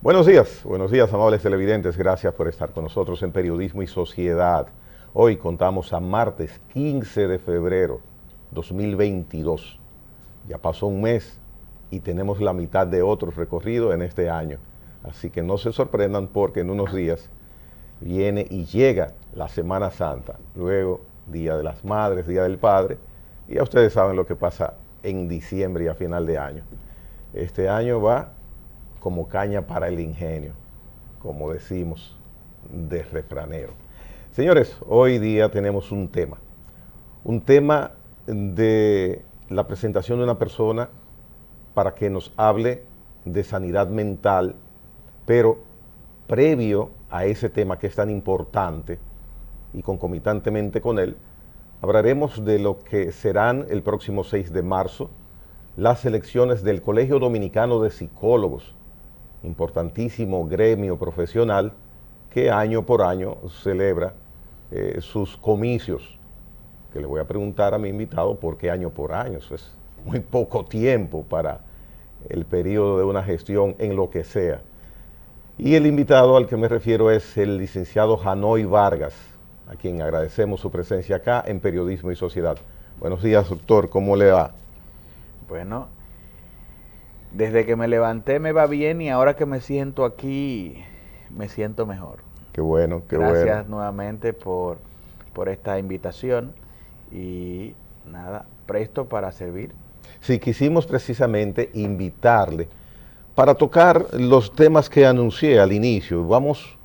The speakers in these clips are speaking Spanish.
Buenos días, amables televidentes. Gracias por estar con nosotros en Periodismo y Sociedad. Hoy contamos a martes 15 de febrero 2022. Ya pasó un mes y tenemos la mitad de otro recorrido en este año. Así que no se sorprendan porque en unos días viene y llega la Semana Santa. Luego, Día de las Madres, Día del Padre. Y ya ustedes saben lo que pasa en diciembre y a final de año. Este año va como caña para el ingenio, como decimos de refranero. Señores, hoy día tenemos un tema de la presentación de una persona para que nos hable de sanidad mental, pero previo a ese tema que es tan importante y concomitantemente con él, hablaremos de lo que serán el próximo 6 de marzo las elecciones del Colegio Dominicano de Psicólogos, importantísimo gremio profesional que año por año celebra sus comicios, que le voy a preguntar a mi invitado por qué año por año. Eso es muy poco tiempo para el periodo de una gestión en lo que sea. Y el invitado al que me refiero es el licenciado Janoy Vargas, a quien agradecemos su presencia acá en Periodismo y Sociedad. Buenos días, doctor, ¿cómo le va? Bueno, desde que me levanté me va bien y ahora que me siento aquí me siento mejor. Qué bueno, qué bueno. Gracias nuevamente por esta invitación y nada, presto para servir. Sí, quisimos precisamente invitarle para tocar los temas que anuncié al inicio. Vamos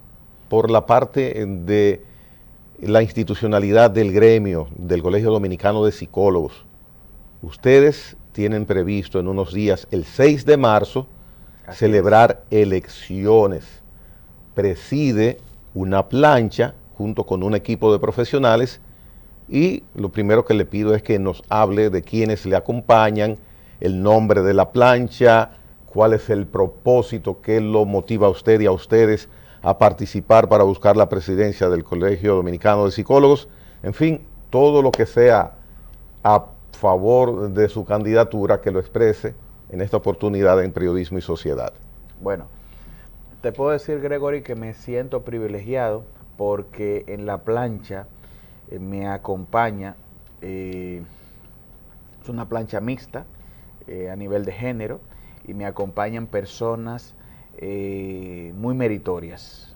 por la parte de la institucionalidad del gremio, del Colegio Dominicano de Psicólogos. Ustedes tienen previsto en unos días, el 6 de marzo, celebrar elecciones. Preside una plancha junto con un equipo de profesionales y lo primero que le pido es que nos hable de quiénes le acompañan, el nombre de la plancha, cuál es el propósito que lo motiva a usted y a ustedes a participar para buscar la presidencia del Colegio Dominicano de Psicólogos. En fin, todo lo que sea a favor de su candidatura, que lo exprese en esta oportunidad en Periodismo y Sociedad. Bueno, te puedo decir, Gregory, que me siento privilegiado porque en la plancha me acompaña, es una plancha mixta a nivel de género, y me acompañan personas muy meritorias.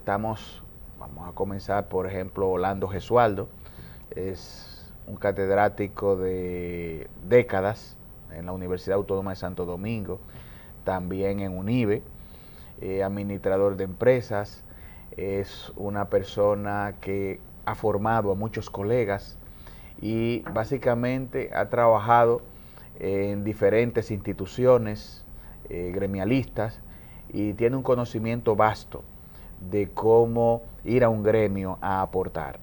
Vamos a comenzar, por ejemplo, Orlando Gesualdo, es un catedrático de décadas en la Universidad Autónoma de Santo Domingo, también en UNIBE, administrador de empresas, es una persona que ha formado a muchos colegas y básicamente ha trabajado en diferentes instituciones gremialistas y tiene un conocimiento vasto de cómo ir a un gremio a aportar.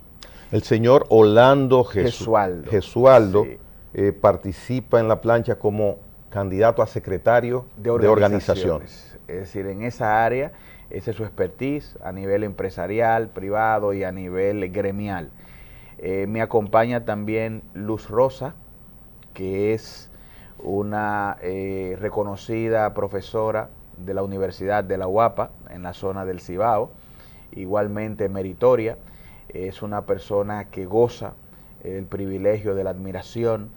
El señor Orlando Gesualdo sí. Participa en la plancha como candidato a secretario de organizaciones. Es decir, en esa área, esa es su expertise a nivel empresarial, privado y a nivel gremial. Me acompaña también Luz Rosa, que es una reconocida profesora de la Universidad de la UAPA en la zona del Cibao, igualmente meritoria. Es una persona que goza el privilegio de la admiración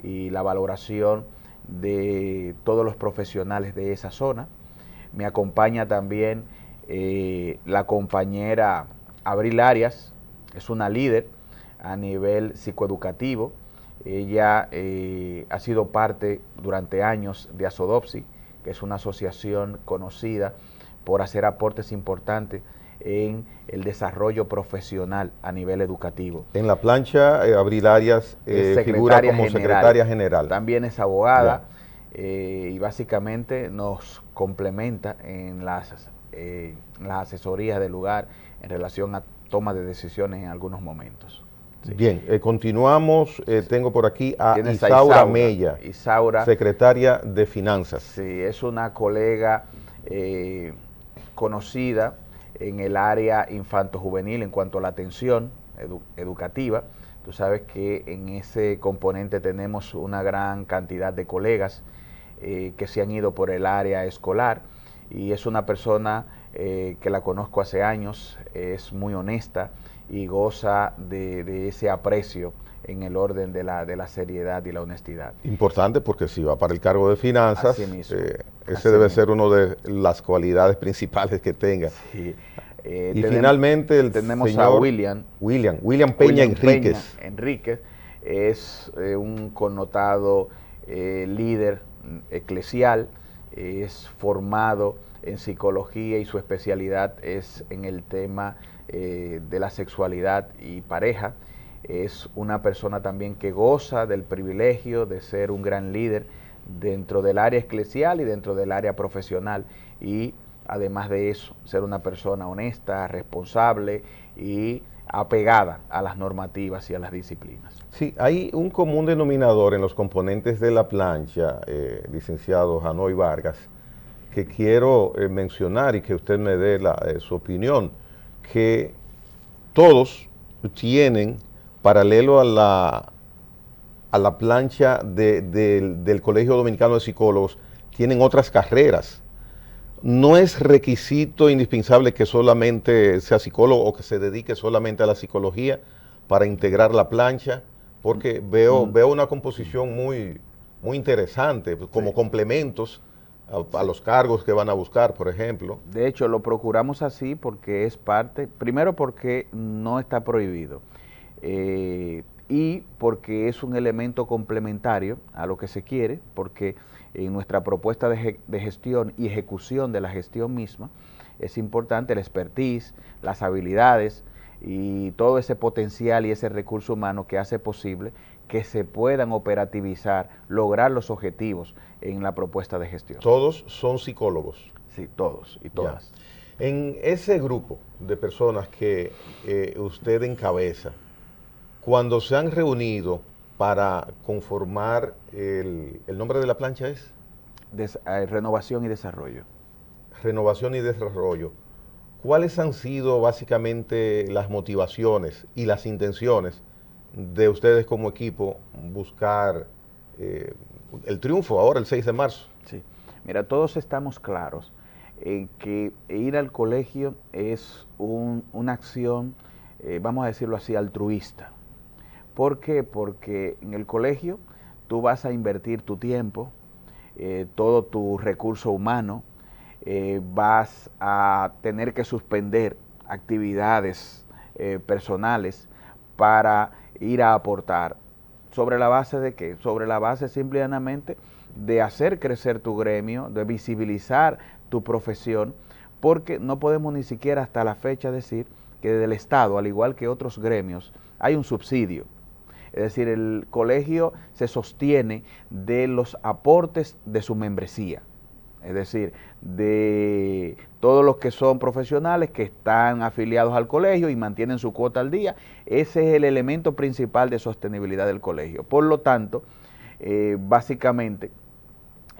y la valoración de todos los profesionales de esa zona. Me acompaña también la compañera Abril Arias, es una líder a nivel psicoeducativo. Ella ha sido parte durante años de ASODOPSI, que es una asociación conocida por hacer aportes importantes en el desarrollo profesional a nivel educativo. En la plancha, Abril Arias figura como secretaria general. También es abogada y básicamente nos complementa en las asesorías del lugar en relación a toma de decisiones en algunos momentos. Sí. Bien, continuamos. Tengo por aquí a Isaura Mella, secretaria de Finanzas. Sí, es una colega conocida en el área infanto-juvenil en cuanto a la atención educativa. Tú sabes que en ese componente tenemos una gran cantidad de colegas que se han ido por el área escolar y es una persona que la conozco hace años, es muy honesta y goza de ese aprecio en el orden de la seriedad y la honestidad. Importante porque si va para el cargo de finanzas, Así mismo, ese así debe mismo. ser una de las cualidades principales que tenga. Sí. Y finalmente el tenemos señor a William Peña Enríquez. Enríquez es un connotado líder eclesial, es formado en psicología y su especialidad es en el tema de la sexualidad y pareja. Es una persona también que goza del privilegio de ser un gran líder dentro del área eclesial y dentro del área profesional, y además de eso, ser una persona honesta, responsable y apegada a las normativas y a las disciplinas. Sí, hay un común denominador en los componentes de la plancha, licenciado Janoy Vargas, que quiero mencionar y que usted me dé su opinión, que todos tienen, paralelo a la plancha del Colegio Dominicano de Psicólogos, tienen otras carreras. No es requisito indispensable que solamente sea psicólogo o que se dedique solamente a la psicología para integrar la plancha, porque veo una composición muy interesante, como complementos a los cargos que van a buscar, por ejemplo. De hecho, lo procuramos así porque es parte, primero porque no está prohibido, y porque es un elemento complementario a lo que se quiere, porque en nuestra propuesta de gestión y ejecución de la gestión misma es importante el expertise, las habilidades y todo ese potencial y ese recurso humano que hace posible que se puedan operativizar, lograr los objetivos en la propuesta de gestión. Todos son psicólogos. Sí, todos y todas. Ya. En ese grupo de personas que usted encabeza, cuando se han reunido para conformar el nombre de la plancha es Renovación y desarrollo. Renovación y desarrollo. ¿Cuáles han sido básicamente las motivaciones y las intenciones de ustedes como equipo buscar el triunfo ahora el 6 de marzo? Sí, mira, todos estamos claros en que ir al colegio es una acción, vamos a decirlo así, altruista. ¿Por qué? Porque en el colegio tú vas a invertir tu tiempo, todo tu recurso humano, vas a tener que suspender actividades personales para ir a aportar. ¿Sobre la base de qué? Sobre la base simplemente de hacer crecer tu gremio, de visibilizar tu profesión, porque no podemos ni siquiera hasta la fecha decir que desde el Estado, al igual que otros gremios, hay un subsidio. Es decir, el colegio se sostiene de los aportes de su membresía. Es decir, de todos los que son profesionales que están afiliados al colegio y mantienen su cuota al día. Ese es el elemento principal de sostenibilidad del colegio. Por lo tanto, básicamente,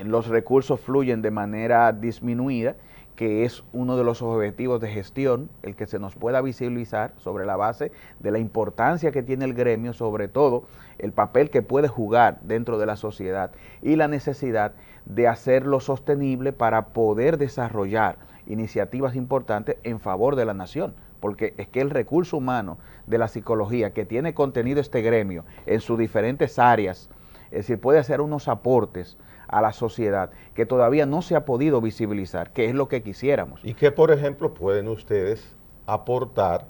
los recursos fluyen de manera disminuida, que es uno de los objetivos de gestión, el que se nos pueda visibilizar sobre la base de la importancia que tiene el gremio, sobre todo el papel que puede jugar dentro de la sociedad y la necesidad de hacerlo sostenible para poder desarrollar iniciativas importantes en favor de la nación, porque es que el recurso humano de la psicología que tiene contenido este gremio en sus diferentes áreas, es decir, puede hacer unos aportes a la sociedad que todavía no se ha podido visibilizar, que es lo que quisiéramos. ¿Y qué, por ejemplo, pueden ustedes aportar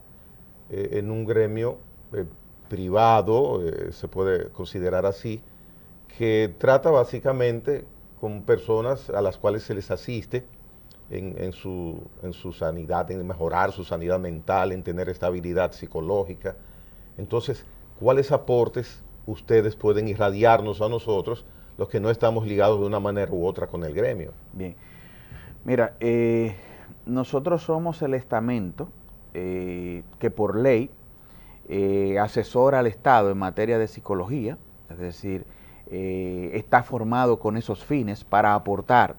en un gremio privado, se puede considerar así, que trata básicamente con personas a las cuales se les asiste en su sanidad, en mejorar su sanidad mental, en tener estabilidad psicológica? Entonces, ¿cuáles aportes ustedes pueden irradiarnos a nosotros, los que no estamos ligados de una manera u otra con el gremio? Bien, mira, nosotros somos el estamento que por ley asesora al Estado en materia de psicología, es decir, está formado con esos fines para aportar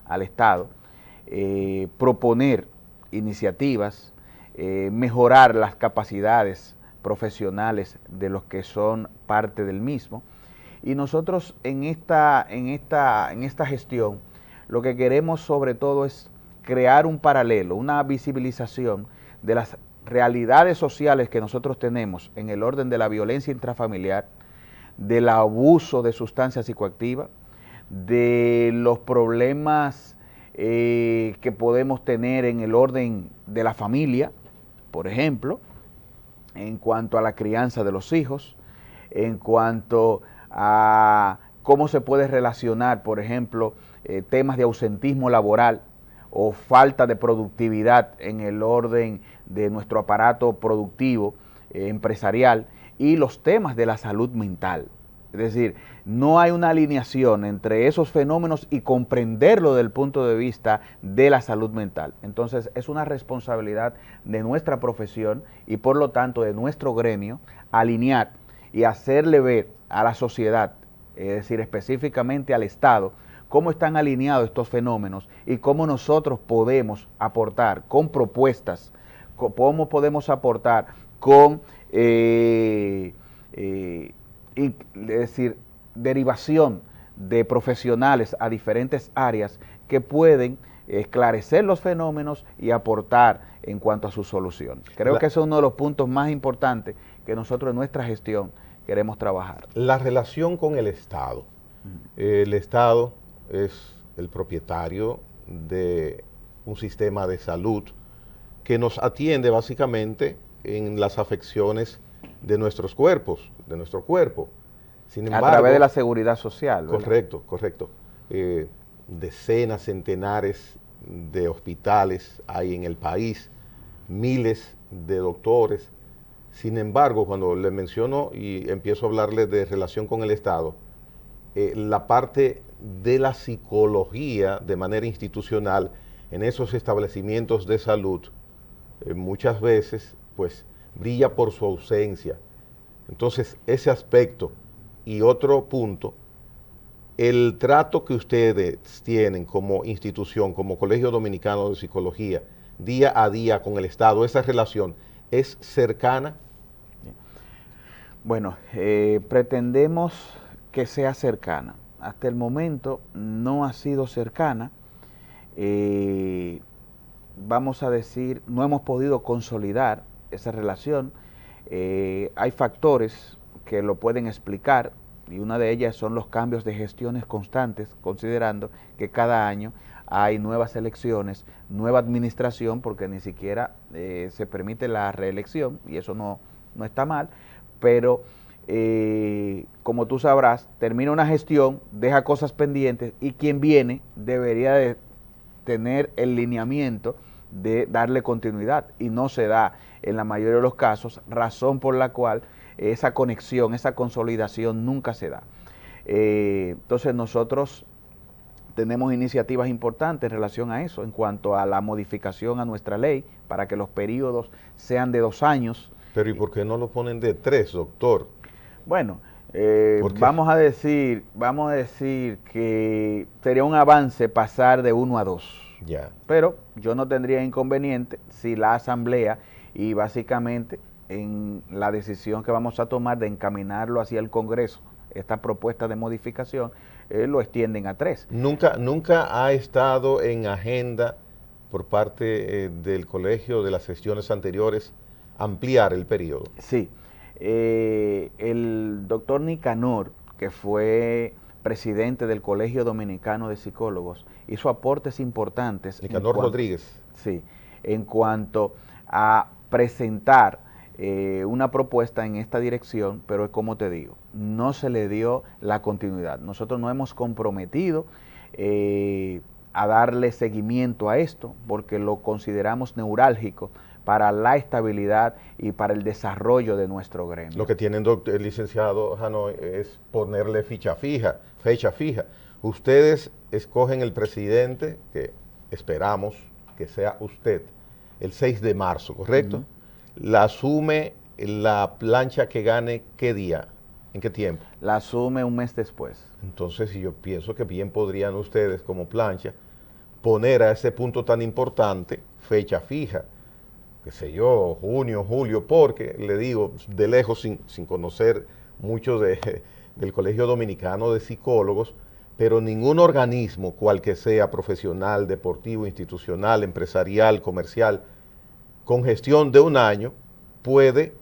al Estado, proponer iniciativas, mejorar las capacidades profesionales de los que son parte del mismo. Y nosotros en esta gestión lo que queremos sobre todo es crear un paralelo, una visibilización de las realidades sociales que nosotros tenemos en el orden de la violencia intrafamiliar, del abuso de sustancias psicoactivas, de los problemas que podemos tener en el orden de la familia, por ejemplo, en cuanto a la crianza de los hijos, en cuanto a cómo se puede relacionar, por ejemplo, temas de ausentismo laboral o falta de productividad en el orden de nuestro aparato productivo empresarial, y los temas de la salud mental. Es decir, no hay una alineación entre esos fenómenos y comprenderlo desde el punto de vista de la salud mental. Entonces, es una responsabilidad de nuestra profesión y por lo tanto de nuestro gremio alinear y hacerle ver a la sociedad, es decir, específicamente al Estado, cómo están alineados estos fenómenos y cómo nosotros podemos aportar con propuestas, cómo podemos aportar con es decir, derivación de profesionales a diferentes áreas que pueden esclarecer los fenómenos y aportar en cuanto a su solución. Creo que ese es uno de los puntos más importantes que nosotros en nuestra gestión queremos trabajar. La relación con el Estado. El Estado es el propietario de un sistema de salud que nos atiende básicamente en las afecciones de nuestros cuerpos, de nuestro cuerpo. Sin embargo, a través de la seguridad social, ¿verdad? Correcto, correcto. Decenas, centenares de hospitales hay en el país, miles de doctores. Sin embargo, cuando le menciono y empiezo a hablarle de relación con el Estado, la parte de la psicología de manera institucional en esos establecimientos de salud, muchas veces, pues, brilla por su ausencia. Entonces, ese aspecto y otro punto, el trato que ustedes tienen como institución, como Colegio Dominicano de Psicología, día a día con el Estado, esa relación, ¿es cercana? Bueno, pretendemos que sea cercana. Hasta el momento no ha sido cercana. Vamos a decir, no hemos podido consolidar esa relación. Hay factores que lo pueden explicar y una de ellas son los cambios de gestiones constantes, considerando que cada año hay nuevas elecciones, nueva administración, porque ni siquiera se permite la reelección y eso no está mal, pero como tú sabrás, termina una gestión, deja cosas pendientes y quien viene debería de tener el lineamiento de darle continuidad y no se da en la mayoría de los casos, razón por la cual esa conexión, esa consolidación nunca se da. Entonces nosotros tenemos iniciativas importantes en relación a eso, en cuanto a la modificación a nuestra ley para que los periodos sean de 2 años. Pero ¿y por qué no lo ponen de 3, doctor? Bueno, vamos a decir que sería un avance pasar de 1 a 2. Ya. Pero yo no tendría inconveniente si la Asamblea y básicamente en la decisión que vamos a tomar de encaminarlo hacia el Congreso, esta propuesta de modificación, lo extienden a 3. Nunca ha estado en agenda por parte del colegio de las sesiones anteriores ampliar el periodo. Sí. El doctor Nicanor, que fue presidente del Colegio Dominicano de Psicólogos, hizo aportes importantes. Nicanor Rodríguez. Sí, en cuanto a presentar una propuesta en esta dirección, pero como te digo, no se le dio la continuidad. Nosotros nos hemos comprometido a darle seguimiento a esto porque lo consideramos neurálgico para la estabilidad y para el desarrollo de nuestro gremio. Lo que tienen el licenciado Janoy es ponerle fecha fija. Ustedes escogen el presidente, que esperamos que sea usted, el 6 de marzo, ¿correcto? La asume la plancha que gane, ¿qué día? ¿En qué tiempo? La asume un mes después. Entonces, yo pienso que bien podrían ustedes como plancha poner a ese punto tan importante fecha fija, qué sé yo, junio, julio, porque le digo, de lejos, sin conocer mucho del Colegio Dominicano de Psicólogos, pero ningún organismo, cual que sea, profesional, deportivo, institucional, empresarial, comercial, con gestión de un año, puede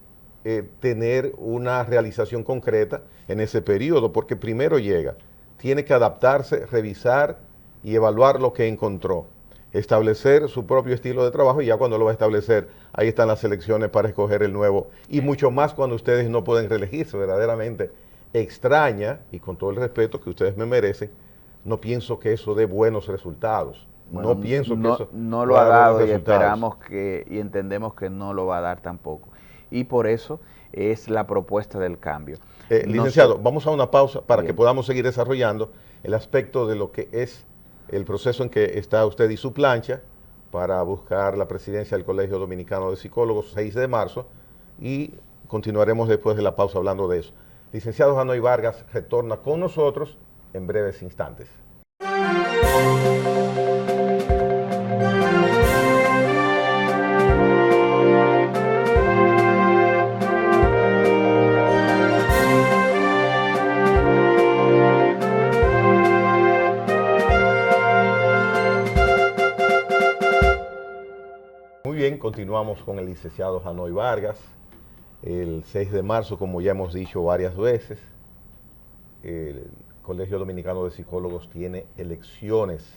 tener una realización concreta en ese periodo, porque primero llega, tiene que adaptarse, revisar y evaluar lo que encontró, establecer su propio estilo de trabajo, y ya cuando lo va a establecer, ahí están las elecciones para escoger el nuevo, y mucho más cuando ustedes no pueden reelegirse. Verdaderamente extraña, y con todo el respeto que ustedes me merecen, no pienso que eso dé buenos resultados. Bueno, No pienso que eso no lo va ha a dar buenos dado y resultados. esperamos y entendemos que no lo va a dar tampoco. Y por eso es la propuesta del cambio. Licenciado, vamos a una pausa para que Bien. podamos seguir desarrollando el aspecto de lo que es el proceso en que está usted y su plancha para buscar la presidencia del Colegio Dominicano de Psicólogos 6 de marzo, y continuaremos después de la pausa hablando de eso. Licenciado Janoy Vargas retorna con nosotros en breves instantes. Muy bien, continuamos con el licenciado Janoy Vargas. El 6 de marzo, como ya hemos dicho varias veces, el Colegio Dominicano de Psicólogos tiene elecciones.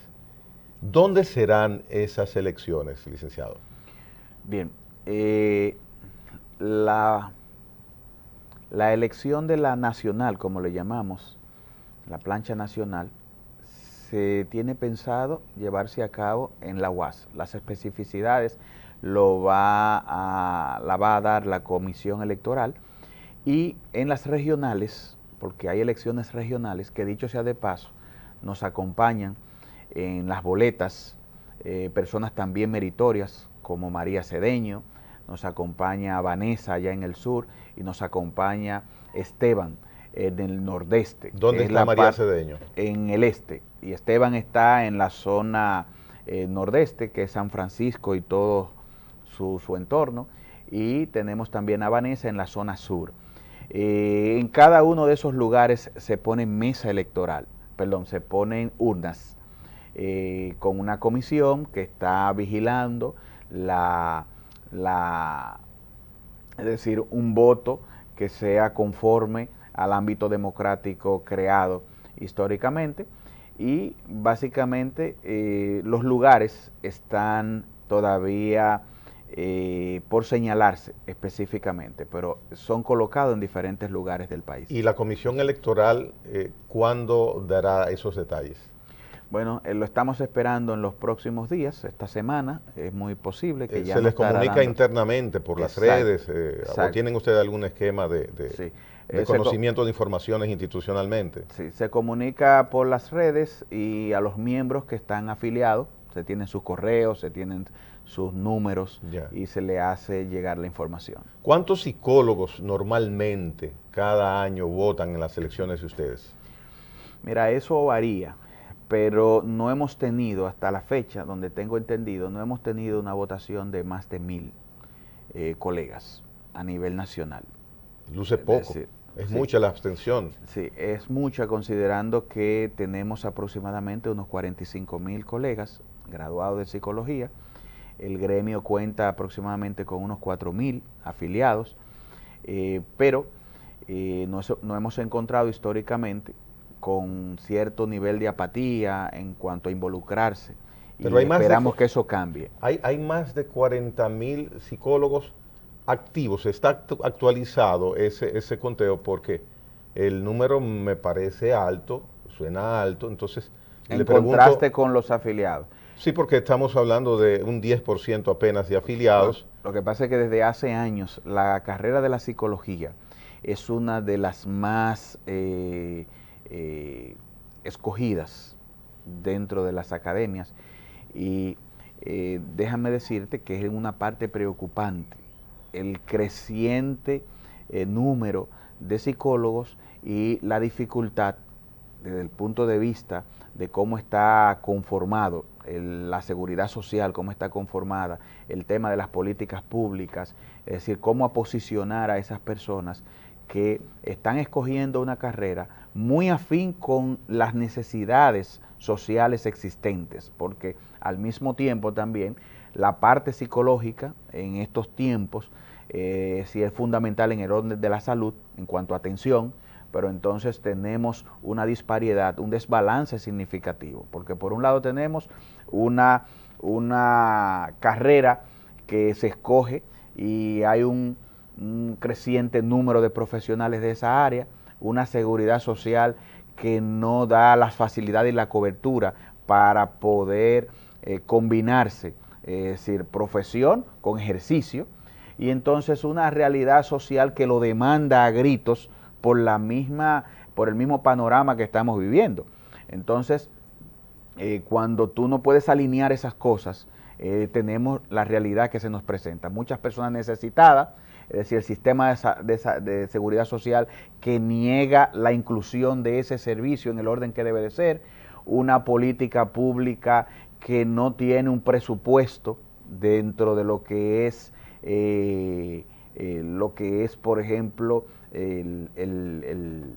¿Dónde serán esas elecciones, licenciado? Bien, la elección de la nacional, como le llamamos, la plancha nacional, se tiene pensado llevarse a cabo en la UAS. Las especificidades la va a dar la Comisión Electoral, y en las regionales, porque hay elecciones regionales que, dicho sea de paso, nos acompañan en las boletas personas también meritorias como María Cedeño, nos acompaña Vanessa allá en el sur, y nos acompaña Esteban en el nordeste. ¿Dónde está María Cedeño? En el este, y Esteban está en la zona nordeste, que es San Francisco y todo su entorno, y tenemos también a Vanessa en la zona sur. En cada uno de esos lugares se pone mesa electoral, perdón, se ponen urnas con una comisión que está vigilando es decir, un voto que sea conforme al ámbito democrático creado históricamente, y básicamente los lugares están todavía por señalarse específicamente, pero son colocados en diferentes lugares del país. ¿Y la Comisión Electoral cuándo dará esos detalles? Bueno, lo estamos esperando en los próximos días, esta semana, es muy posible que ya ¿Se nos les comunica internamente por las redes o tienen ustedes algún esquema de conocimiento de informaciones institucionalmente? Sí, se comunica por las redes, y a los miembros que están afiliados, se tienen sus correos, se tienen sus números, y se le hace llegar la información. ¿Cuántos psicólogos normalmente cada año votan en las elecciones de ustedes? Mira, eso varía, pero no hemos tenido hasta la fecha, donde tengo entendido, no hemos tenido una votación de más de 1000 colegas a nivel nacional. Luce poco, es mucha la abstención. Sí, es mucha, considerando que tenemos aproximadamente unos 45.000 colegas graduados de psicología. El gremio cuenta aproximadamente con unos 4.000 afiliados, pero no hemos encontrado históricamente con cierto nivel de apatía en cuanto a involucrarse, pero esperamos que eso cambie. Hay más de 40.000 psicólogos activos. Está actualizado ese conteo, porque el número me parece alto, suena alto, entonces en contraste con los afiliados. Sí, porque estamos hablando de un 10% apenas de afiliados. Lo que pasa es que desde hace años la carrera de la psicología es una de las más escogidas dentro de las academias, y déjame decirte que es una parte preocupante el creciente número de psicólogos y la dificultad desde el punto de vista de cómo está conformado la seguridad social, cómo está conformada el tema de las políticas públicas, es decir, cómo posicionar a esas personas que están escogiendo una carrera muy afín con las necesidades sociales existentes, porque al mismo tiempo también la parte psicológica en estos tiempos sí es fundamental en el orden de la salud en cuanto a atención, pero entonces tenemos una disparidad, un desbalance significativo, porque por un lado tenemos una carrera que se escoge y hay un creciente número de profesionales de esa área, una seguridad social que no da las facilidades y la cobertura para poder combinarse, es decir, profesión con ejercicio, y entonces una realidad social que lo demanda a gritos por el mismo panorama que estamos viviendo. Entonces, cuando tú no puedes alinear esas cosas, tenemos la realidad que se nos presenta. Muchas personas necesitadas, es decir, el sistema de seguridad social que niega la inclusión de ese servicio en el orden que debe de ser, una política pública que no tiene un presupuesto dentro de lo que es, por ejemplo, el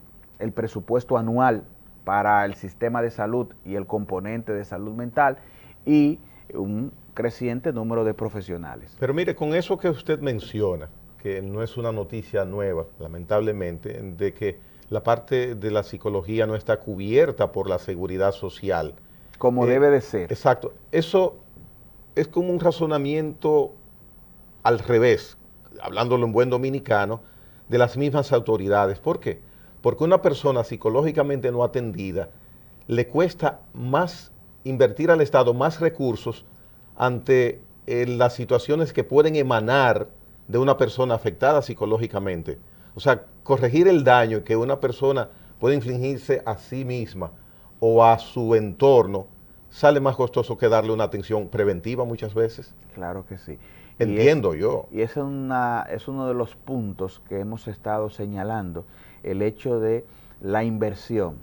presupuesto anual para el sistema de salud y el componente de salud mental, y un creciente número de profesionales. Pero mire, con eso que usted menciona, que no es una noticia nueva, lamentablemente, de que la parte de la psicología no está cubierta por la seguridad social. Como debe de ser. Exacto. Eso es como un razonamiento al revés, hablándolo en buen dominicano, de las mismas autoridades. ¿Por qué? Porque una persona psicológicamente no atendida le cuesta más invertir al Estado más recursos ante las situaciones que pueden emanar de una persona afectada psicológicamente. O sea, corregir el daño que una persona puede infligirse a sí misma o a su entorno sale más costoso que darle una atención preventiva muchas veces. Claro que sí. Entiendo yo. Y es uno de los puntos que hemos estado señalando, el hecho de la inversión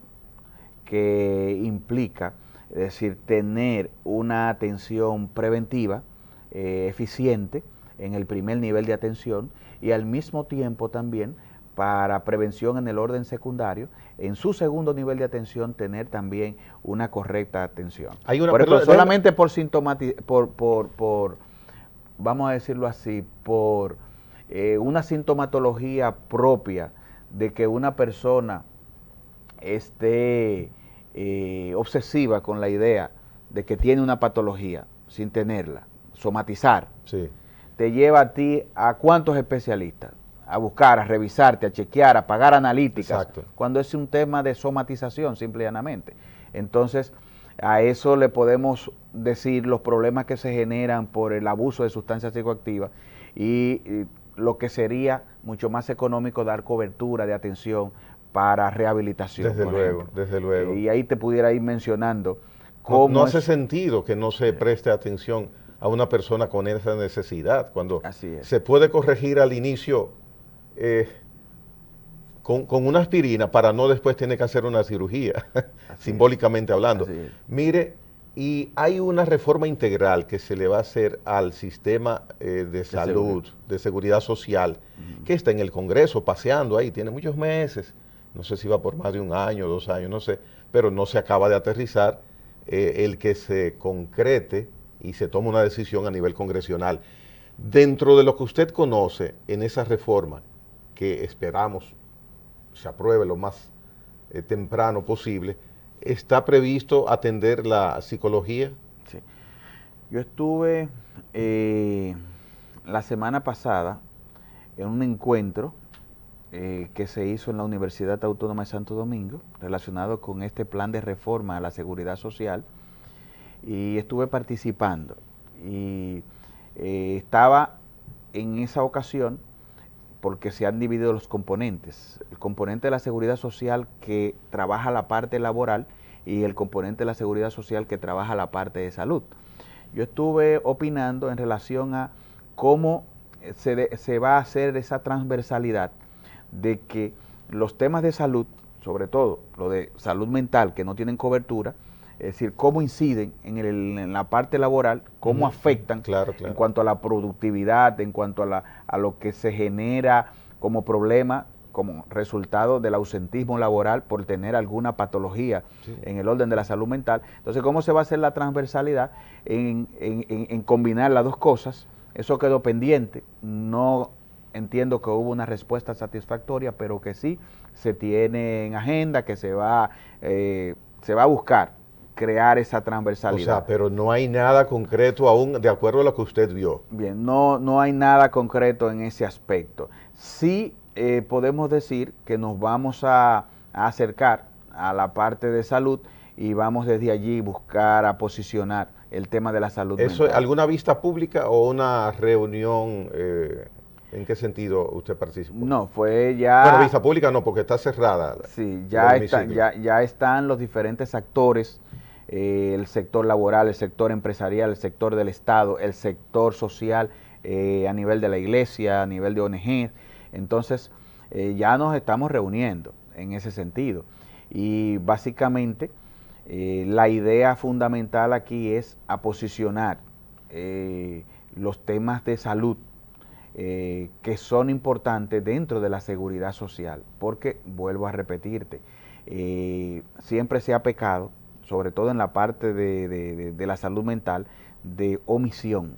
que implica, es decir, tener una atención preventiva eficiente en el primer nivel de atención, y al mismo tiempo también para prevención en el orden secundario, en su segundo nivel de atención tener también una correcta atención. Hay una, por ejemplo, solamente por vamos a decirlo así, por una sintomatología propia de que una persona esté obsesiva con la idea de que tiene una patología sin tenerla, somatizar, sí, te lleva a ti a cuántos especialistas, a buscar, a revisarte, a chequear, a pagar analíticas. Exacto. Cuando es un tema de somatización, simple y llanamente. Entonces, a eso le podemos decir los problemas que se generan por el abuso de sustancias psicoactivas y lo que sería mucho más económico dar cobertura de atención para rehabilitación. Desde luego, desde luego. Y ahí te pudiera ir mencionando cómo no hace sentido que no se preste atención a una persona con esa necesidad, cuando se puede corregir al inicio con una aspirina para no después tener que hacer una cirugía, simbólicamente hablando. Mire, y hay una reforma integral que se le va a hacer al sistema de salud, de seguridad social, que está en el Congreso paseando ahí, tiene muchos meses, no sé si va por más de 1 año, 2 años, no sé, pero no se acaba de aterrizar el que se concrete y se tome una decisión a nivel congresional. Dentro de lo que usted conoce en esa reforma, que esperamos se apruebe lo más temprano posible, ¿está previsto atender la psicología? Sí. Yo estuve la semana pasada en un encuentro que se hizo en la Universidad Autónoma de Santo Domingo relacionado con este plan de reforma a la seguridad social, y estuve participando y estaba en esa ocasión porque se han dividido los componentes, el componente de la seguridad social que trabaja la parte laboral y el componente de la seguridad social que trabaja la parte de salud. Yo estuve opinando en relación a cómo se va a hacer esa transversalidad de que los temas de salud, sobre todo lo de salud mental que no tienen cobertura, es decir, cómo inciden en la parte laboral, cómo afectan en cuanto a la productividad, en cuanto a lo que se genera como problema como resultado del ausentismo laboral por tener alguna patología en el orden de la salud mental. Entonces, ¿cómo se va a hacer la transversalidad en combinar las dos cosas? Eso quedó pendiente. No entiendo que hubo una respuesta satisfactoria, pero que sí se tiene en agenda, que se va a buscar crear esa transversalidad. O sea, pero no hay nada concreto aún de acuerdo a lo que usted vio. Bien, no hay nada concreto en ese aspecto. Sí podemos decir que nos vamos a acercar a la parte de salud y vamos desde allí buscar a posicionar el tema de la salud mental. ¿Alguna vista pública o una reunión? ¿En qué sentido usted participó? No, fue ya... Bueno, vista pública no, porque está cerrada. Sí, ya están los diferentes actores, el sector laboral, el sector empresarial, el sector del Estado, el sector social, a nivel de la iglesia, a nivel de ONG. Entonces, ya nos estamos reuniendo en ese sentido. Y básicamente, la idea fundamental aquí es a posicionar los temas de salud que son importantes dentro de la seguridad social, porque, vuelvo a repetirte, siempre se ha pecado, sobre todo en la parte de la salud mental, de omisión,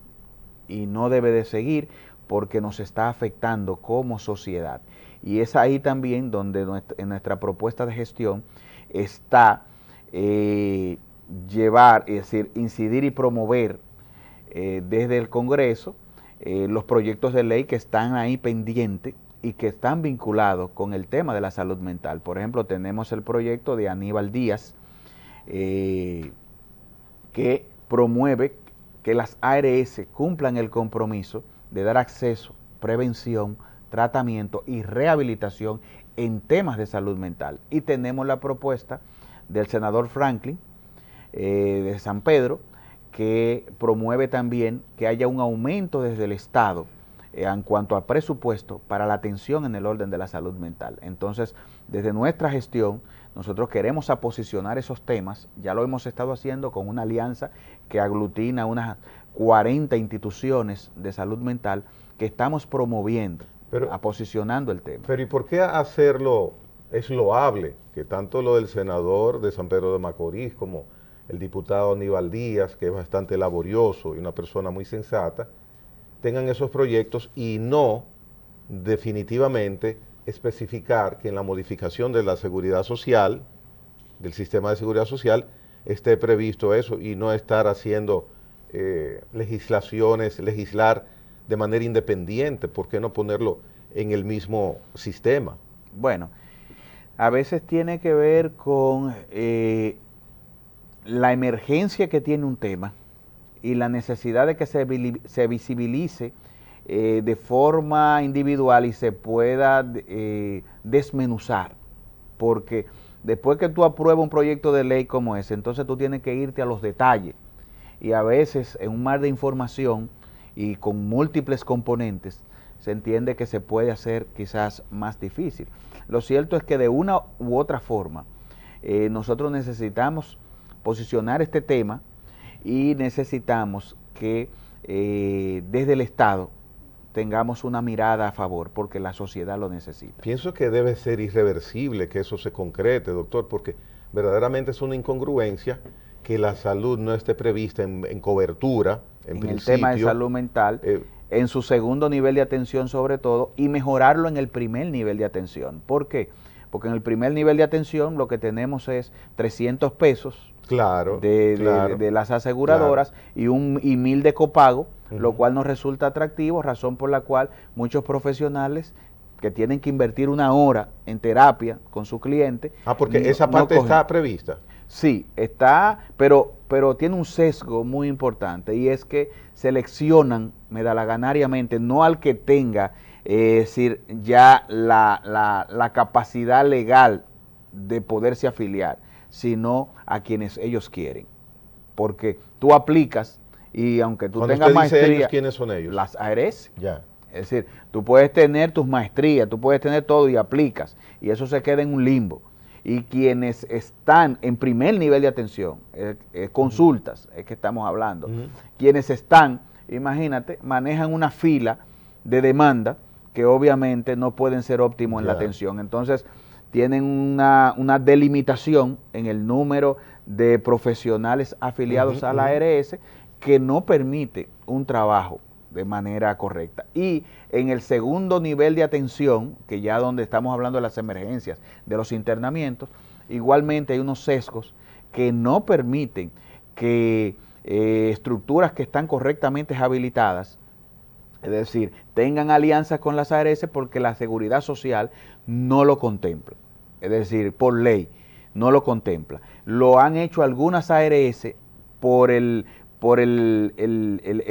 y no debe de seguir porque nos está afectando como sociedad. Y es ahí también donde en nuestra propuesta de gestión está llevar, es decir, incidir y promover desde el Congreso los proyectos de ley que están ahí pendientes y que están vinculados con el tema de la salud mental. Por ejemplo, tenemos el proyecto de Aníbal Díaz, que promueve que las ARS cumplan el compromiso de dar acceso, prevención, tratamiento y rehabilitación en temas de salud mental. Y tenemos la propuesta del senador Franklin de San Pedro, que promueve también que haya un aumento desde el Estado en cuanto al presupuesto para la atención en el orden de la salud mental. Entonces, desde nuestra gestión, nosotros queremos posicionar esos temas. Ya lo hemos estado haciendo con una alianza que aglutina unas 40 instituciones de salud mental que estamos promoviendo, posicionando el tema. Pero ¿y por qué hacerlo? Es loable que tanto lo del senador de San Pedro de Macorís como el diputado Aníbal Díaz, que es bastante laborioso y una persona muy sensata, tengan esos proyectos y no definitivamente especificar que en la modificación de la seguridad social, del sistema de seguridad social, esté previsto eso y no estar haciendo legislar de manera independiente. ¿Por qué no ponerlo en el mismo sistema? Bueno, a veces tiene que ver con la emergencia que tiene un tema y la necesidad de que se visibilice de forma individual y se pueda desmenuzar, porque después que tú apruebas un proyecto de ley como ese, entonces tú tienes que irte a los detalles, y a veces en un mar de información y con múltiples componentes se entiende que se puede hacer quizás más difícil. Lo cierto es que de una u otra forma nosotros necesitamos posicionar este tema y necesitamos que desde el Estado tengamos una mirada a favor, porque la sociedad lo necesita. Pienso que debe ser irreversible que eso se concrete, doctor, porque verdaderamente es una incongruencia que la salud no esté prevista en cobertura, en principio. El tema de salud mental, en su segundo nivel de atención sobre todo, y mejorarlo en el primer nivel de atención. ¿Por qué? Porque en el primer nivel de atención lo que tenemos es 300 pesos de las aseguradoras y 1.000 de copago, lo cual nos resulta atractivo, razón por la cual muchos profesionales que tienen que invertir una hora en terapia con su cliente. Porque esa parte está prevista. Sí, está, pero tiene un sesgo muy importante, y es que seleccionan medalaganariamente no al que tenga, es decir, ya la capacidad legal de poderse afiliar, sino a quienes ellos quieren. Porque tú aplicas y aunque tú tengas maestría... Ellos, ¿quiénes son ellos? Las ARS. Ya. Es decir, tú puedes tener tus maestrías, tú puedes tener todo y aplicas, y eso se queda en un limbo. Y quienes están en primer nivel de atención, consultas, es que estamos hablando, quienes están, imagínate, manejan una fila de demanda que obviamente no pueden ser óptimos en la atención. Entonces, tienen una delimitación en el número de profesionales afiliados a la ARS que no permite un trabajo de manera correcta. Y en el segundo nivel de atención, que ya donde estamos hablando de las emergencias, de los internamientos, igualmente hay unos sesgos que no permiten que estructuras que están correctamente habilitadas, es decir, tengan alianzas con las ARS porque la seguridad social no lo contempla. Es decir, por ley, no lo contempla. Lo han hecho algunas ARS por el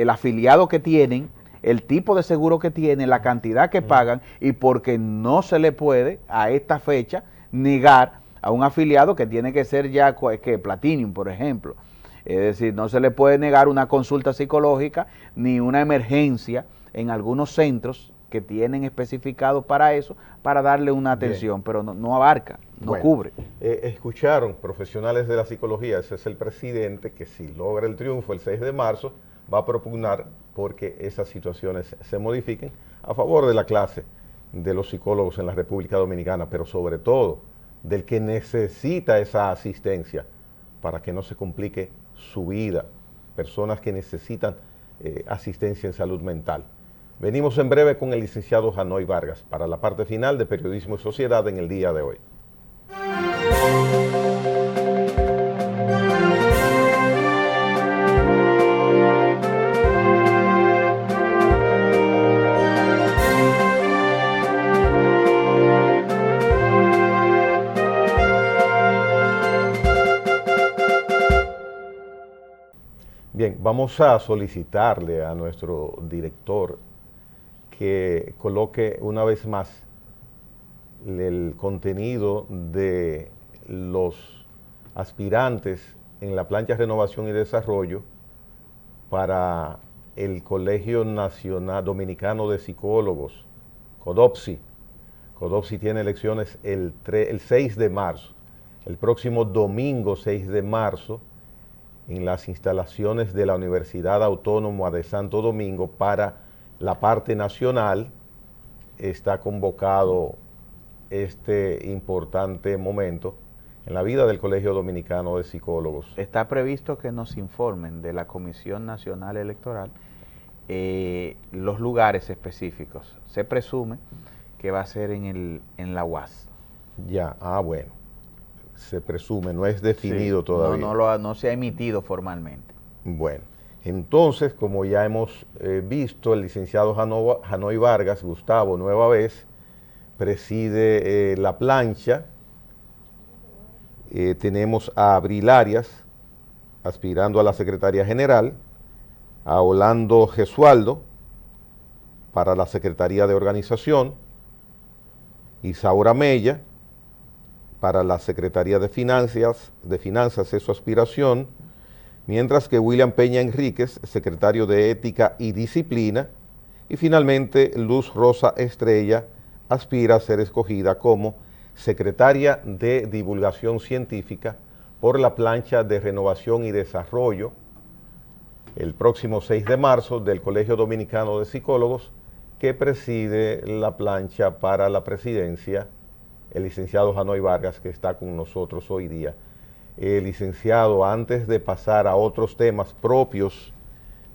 afiliado que tienen, el tipo de seguro que tienen, la cantidad que pagan, y porque no se le puede a esta fecha negar a un afiliado que tiene que ser ya que Platinum, por ejemplo. Es decir, no se le puede negar una consulta psicológica ni una emergencia en algunos centros que tienen especificado para eso, para darle una atención. Bien. Pero no abarca, no cubre. Escucharon profesionales de la psicología, ese es el presidente que si logra el triunfo el 6 de marzo va a propugnar porque esas situaciones se modifiquen a favor de la clase de los psicólogos en la República Dominicana, pero sobre todo del que necesita esa asistencia para que no se complique su vida, personas que necesitan asistencia en salud mental. Venimos en breve con el licenciado Janoy Vargas para la parte final de Periodismo y Sociedad en el día de hoy. Bien, vamos a solicitarle a nuestro director que coloque una vez más el contenido de los aspirantes en la plancha Renovación y Desarrollo para el Colegio Nacional Dominicano de Psicólogos, CODOPSI. CODOPSI tiene elecciones el 6 de marzo, el próximo domingo 6 de marzo, en las instalaciones de la Universidad Autónoma de Santo Domingo. Para la parte nacional está convocado este importante momento en la vida del Colegio Dominicano de Psicólogos. Está previsto que nos informen de la Comisión Nacional Electoral los lugares específicos. Se presume que va a ser en la UAS. Ya, bueno. Se presume, no es definido todavía. No se ha emitido formalmente. Bueno, entonces, como ya hemos visto, el licenciado Janoy Vargas, Gustavo, nueva vez, preside la plancha. Tenemos a Abril Arias, aspirando a la Secretaría General, a Orlando Gesualdo, para la Secretaría de Organización, Isaura Mella, para la Secretaría de Finanzas es su aspiración, mientras que William Peña Enríquez, secretario de Ética y Disciplina, y finalmente Luz Rosa Estrella aspira a ser escogida como secretaria de Divulgación Científica por la plancha de Renovación y Desarrollo el próximo 6 de marzo del Colegio Dominicano de Psicólogos, que preside la plancha para la presidencia el licenciado Janoy Vargas, que está con nosotros hoy día. Licenciado, antes de pasar a otros temas propios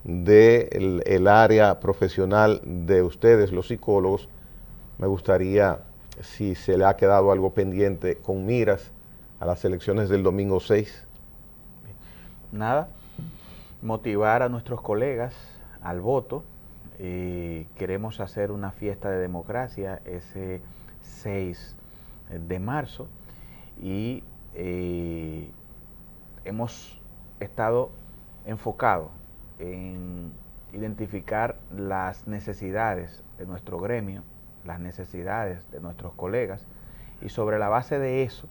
del área profesional de ustedes, los psicólogos, me gustaría, si se le ha quedado algo pendiente con miras a las elecciones del domingo 6. Nada, motivar a nuestros colegas al voto. Queremos hacer una fiesta de democracia ese 6 de marzo y hemos estado enfocados en identificar las necesidades de nuestro gremio, las necesidades de nuestros colegas, y sobre la base de eso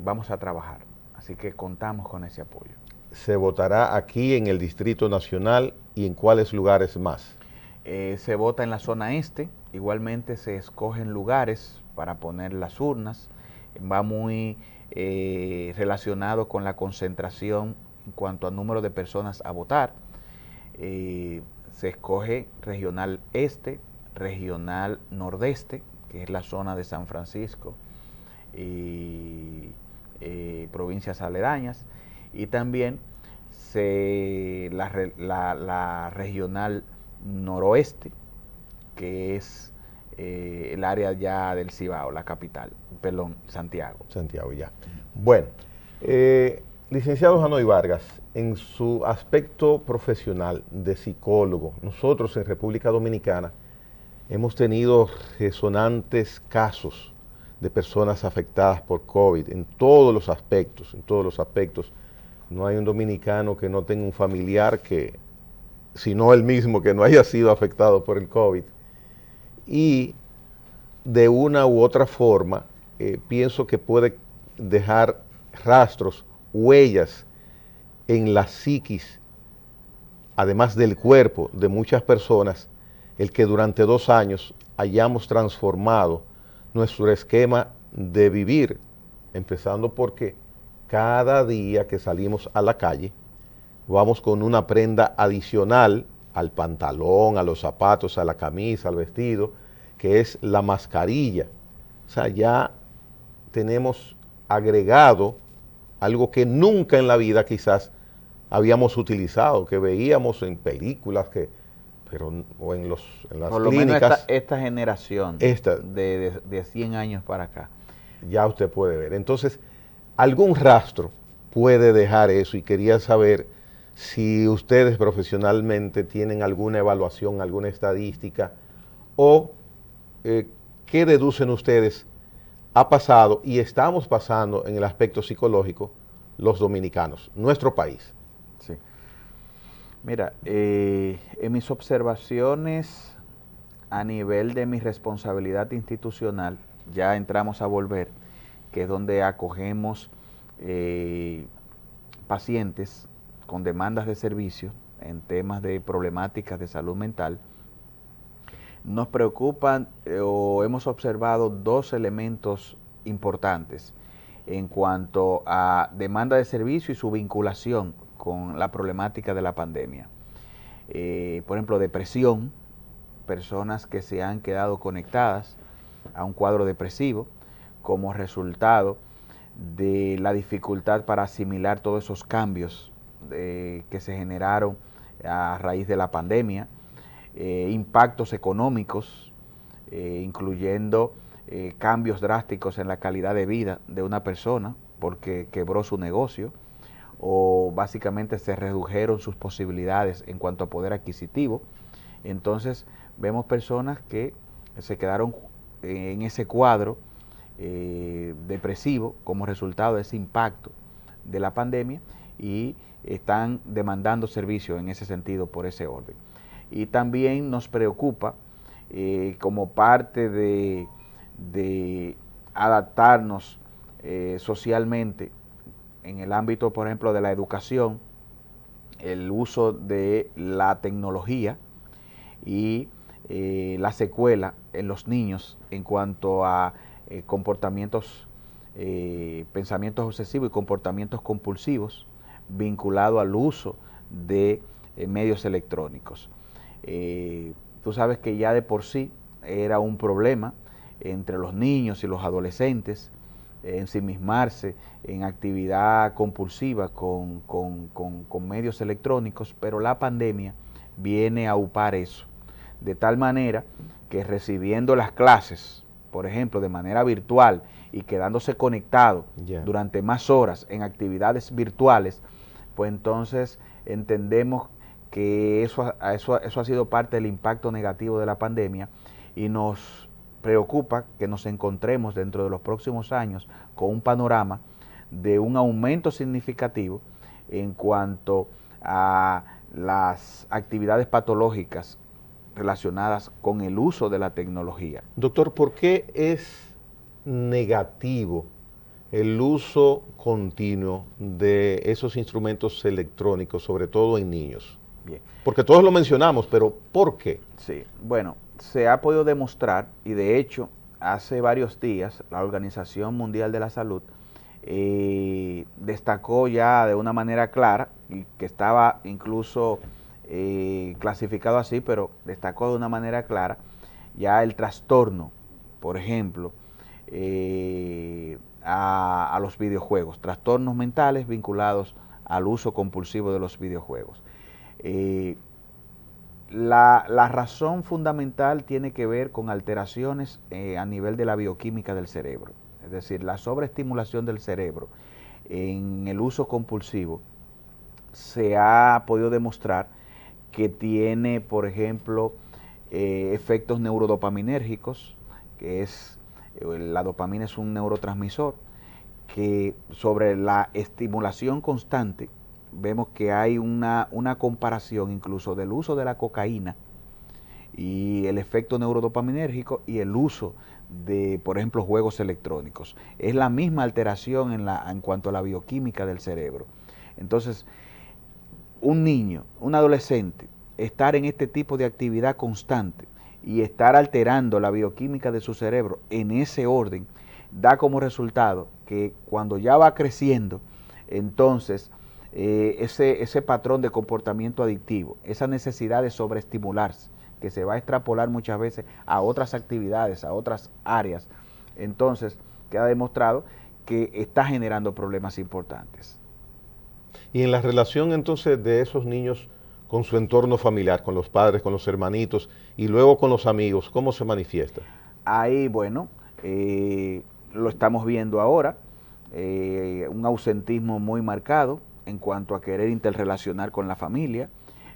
vamos a trabajar. Así que contamos con ese apoyo. ¿Se votará aquí en el Distrito Nacional y en cuáles lugares más? Se vota en la zona este, igualmente se escogen lugares para poner las urnas, va muy relacionado con la concentración en cuanto al número de personas a votar. Se escoge regional este, regional nordeste, que es la zona de San Francisco y provincias aledañas, y también la regional noroeste, que es el área ya del Cibao, la capital, perdón, Santiago. Santiago, ya. Bueno, licenciado Janoy Vargas, en su aspecto profesional de psicólogo, nosotros en República Dominicana hemos tenido resonantes casos de personas afectadas por COVID en todos los aspectos, en todos los aspectos. No hay un dominicano que no tenga un familiar que, si no él mismo, que no haya sido afectado por el COVID. Y de una u otra forma, pienso que puede dejar rastros, huellas en la psiquis, además del cuerpo de muchas personas, el que durante 2 años hayamos transformado nuestro esquema de vivir, empezando porque cada día que salimos a la calle, vamos con una prenda adicional al pantalón, a los zapatos, a la camisa, al vestido, que es la mascarilla. O sea, ya tenemos agregado algo que nunca en la vida quizás habíamos utilizado, que veíamos en películas, o en las por lo clínicas. menos esta generación de 100 años para acá. Ya usted puede ver. Entonces, algún rastro puede dejar eso, y quería saber si ustedes profesionalmente tienen alguna evaluación, alguna estadística, o qué deducen ustedes ha pasado y estamos pasando en el aspecto psicológico los dominicanos, nuestro país. Sí. Mira, en mis observaciones a nivel de mi responsabilidad institucional, ya entramos a Volver, que es donde acogemos pacientes con demandas de servicio en temas de problemáticas de salud mental. Nos preocupan o hemos observado 2 elementos importantes en cuanto a demanda de servicio y su vinculación con la problemática de la pandemia. Por ejemplo, depresión, personas que se han quedado conectadas a un cuadro depresivo como resultado de la dificultad para asimilar todos esos cambios que se generaron a raíz de la pandemia. Impactos económicos, incluyendo cambios drásticos en la calidad de vida de una persona porque quebró su negocio o básicamente se redujeron sus posibilidades en cuanto a poder adquisitivo. Entonces vemos personas que se quedaron en ese cuadro depresivo como resultado de ese impacto de la pandemia y están demandando servicios en ese sentido por ese orden. Y también nos preocupa como parte de adaptarnos socialmente en el ámbito, por ejemplo, de la educación, el uso de la tecnología y la secuela en los niños en cuanto a comportamientos, pensamientos obsesivos y comportamientos compulsivos vinculados al uso de medios electrónicos. Tú sabes que ya de por sí era un problema entre los niños y los adolescentes ensimismarse en actividad compulsiva con medios electrónicos, pero la pandemia viene a upar eso, de tal manera que recibiendo las clases, por ejemplo, de manera virtual y quedándose conectado durante más horas en actividades virtuales, pues entonces entendemos que eso ha sido parte del impacto negativo de la pandemia y nos preocupa que nos encontremos dentro de los próximos años con un panorama de un aumento significativo en cuanto a las actividades patológicas relacionadas con el uso de la tecnología. Doctor, ¿por qué es negativo el uso continuo de esos instrumentos electrónicos, sobre todo en niños? Bien. Porque todos lo mencionamos, pero ¿por qué? Sí, bueno, se ha podido demostrar, y de hecho, hace varios días la Organización Mundial de la Salud destacó ya de una manera clara, y que estaba incluso clasificado así, pero destacó de una manera clara, ya el trastorno, por ejemplo, a los videojuegos, trastornos mentales vinculados al uso compulsivo de los videojuegos. La razón fundamental tiene que ver con alteraciones a nivel de la bioquímica del cerebro, es decir, la sobreestimulación del cerebro en el uso compulsivo se ha podido demostrar que tiene, por ejemplo, efectos neurodopaminérgicos, que es, la dopamina es un neurotransmisor, que sobre la estimulación constante, vemos que hay una comparación incluso del uso de la cocaína y el efecto neurodopaminérgico y el uso de, por ejemplo, juegos electrónicos. Es la misma alteración en cuanto a la bioquímica del cerebro. Entonces, un niño, un adolescente, estar en este tipo de actividad constante y estar alterando la bioquímica de su cerebro en ese orden, da como resultado que cuando ya va creciendo, entonces ese patrón de comportamiento adictivo, esa necesidad de sobreestimularse, que se va a extrapolar muchas veces a otras actividades, a otras áreas, entonces queda demostrado que está generando problemas importantes. Y en la relación entonces de esos niños con su entorno familiar, con los padres, con los hermanitos y luego con los amigos, ¿cómo se manifiesta? Ahí, bueno, lo estamos viendo ahora, un ausentismo muy marcado en cuanto a querer interrelacionar con la familia.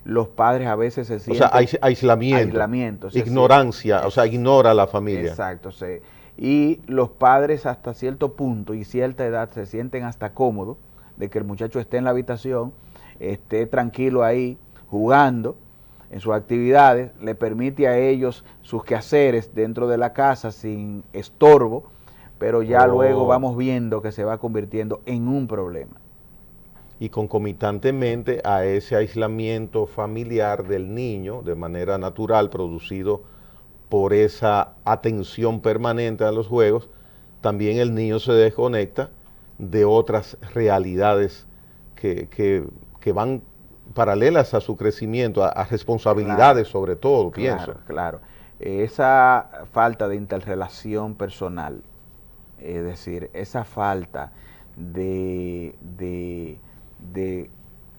Los padres a veces se O sea, sienten aislamiento, ignorancia, o sea, ignora a la familia. Exacto, sí. Y los padres hasta cierto punto y cierta edad se sienten hasta cómodos de que el muchacho esté en la habitación, esté tranquilo ahí jugando en sus actividades, le permite a ellos sus quehaceres dentro de la casa sin estorbo, pero ya luego vamos viendo que se va convirtiendo en un problema. Y concomitantemente a ese aislamiento familiar del niño, de manera natural, producido por esa atención permanente a los juegos, también el niño se desconecta de otras realidades que van paralelas a su crecimiento, a responsabilidades, claro, sobre todo, pienso. Claro. Esa falta de interrelación personal, es decir, esa falta de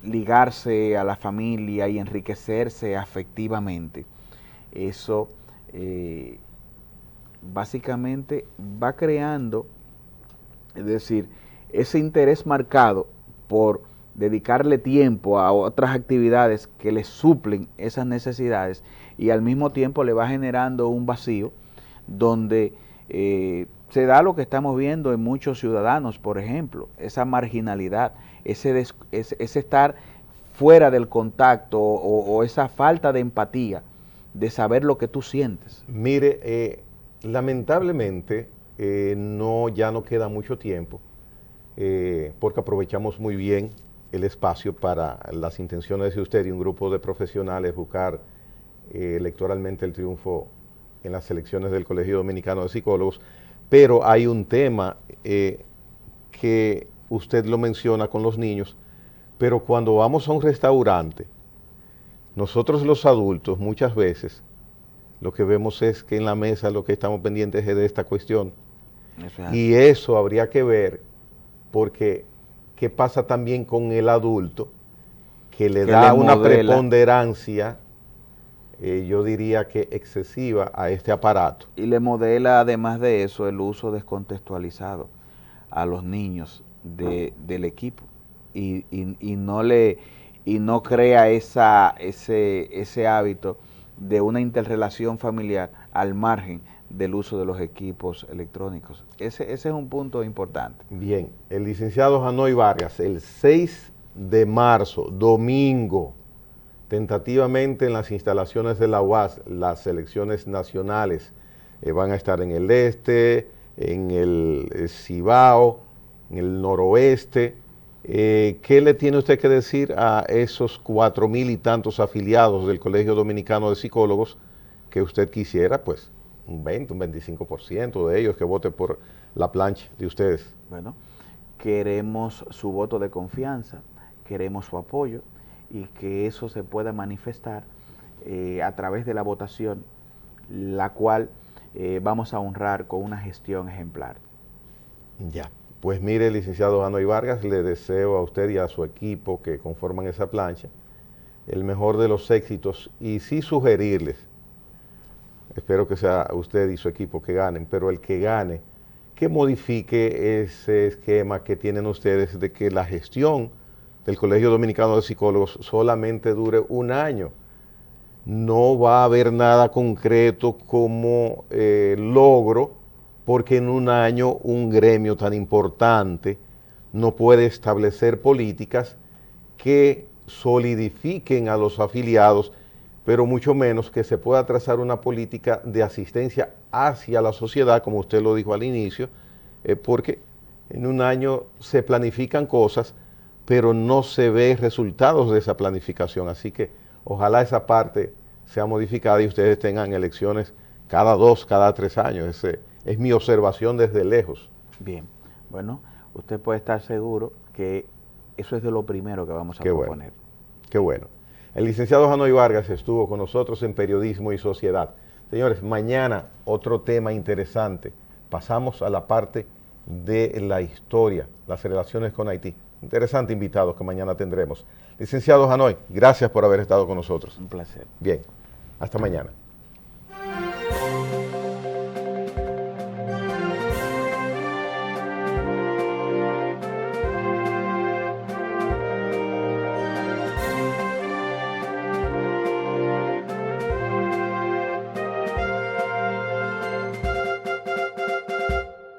ligarse a la familia y enriquecerse afectivamente, eso básicamente va creando, es decir, ese interés marcado por dedicarle tiempo a otras actividades que le suplen esas necesidades y al mismo tiempo le va generando un vacío donde se da lo que estamos viendo en muchos ciudadanos, por ejemplo, esa marginalidad, ese estar fuera del contacto o esa falta de empatía, de saber lo que tú sientes. Mire, lamentablemente ya no queda mucho tiempo, porque aprovechamos muy bien el espacio para las intenciones de usted y un grupo de profesionales buscar electoralmente el triunfo en las elecciones del Colegio Dominicano de Psicólogos, pero hay un tema que usted lo menciona con los niños, pero cuando vamos a un restaurante, nosotros los adultos muchas veces lo que vemos es que en la mesa lo que estamos pendientes es de esta cuestión. Y eso habría que ver, porque ¿qué pasa también con el adulto que le da una preponderancia, yo diría que excesiva, a este aparato? Y le modela además de eso el uso descontextualizado a los niños del equipo y no crea ese hábito de una interrelación familiar al margen del uso de los equipos electrónicos. Ese es un punto importante. Bien, el licenciado Janoy Vargas, el 6 de marzo, domingo, tentativamente en las instalaciones de la UAS, las selecciones nacionales van a estar en el este, en el Cibao, en el noroeste. ¿Qué le tiene usted que decir a esos 4,000 y tantos afiliados del Colegio Dominicano de Psicólogos que usted quisiera, pues, un 20, un 25% de ellos que vote por la plancha de ustedes? Bueno, queremos su voto de confianza, queremos su apoyo y que eso se pueda manifestar a través de la votación la cual vamos a honrar con una gestión ejemplar. Ya, pues mire, licenciado Hanoy Vargas, le deseo a usted y a su equipo que conforman esa plancha el mejor de los éxitos y sí sugerirles, espero que sea usted y su equipo que ganen, pero el que gane, que modifique ese esquema que tienen ustedes de que la gestión del Colegio Dominicano de Psicólogos solamente dure un año. No va a haber nada concreto como logro, porque en un año un gremio tan importante no puede establecer políticas que solidifiquen a los afiliados, pero mucho menos que se pueda trazar una política de asistencia hacia la sociedad, como usted lo dijo al inicio, porque en un año se planifican cosas, pero no se ve resultados de esa planificación. Así que ojalá esa parte sea modificada y ustedes tengan elecciones cada 2, cada 3 años. Ese es mi observación desde lejos. Bien, bueno, usted puede estar seguro que eso es de lo primero que vamos a proponer. Qué bueno. El licenciado Hanoy Vargas estuvo con nosotros en Periodismo y Sociedad. Señores, mañana otro tema interesante. Pasamos a la parte de la historia, las relaciones con Haití. Interesante invitados que mañana tendremos. Licenciado Hanoy, gracias por haber estado con nosotros. Un placer. Bien, hasta mañana.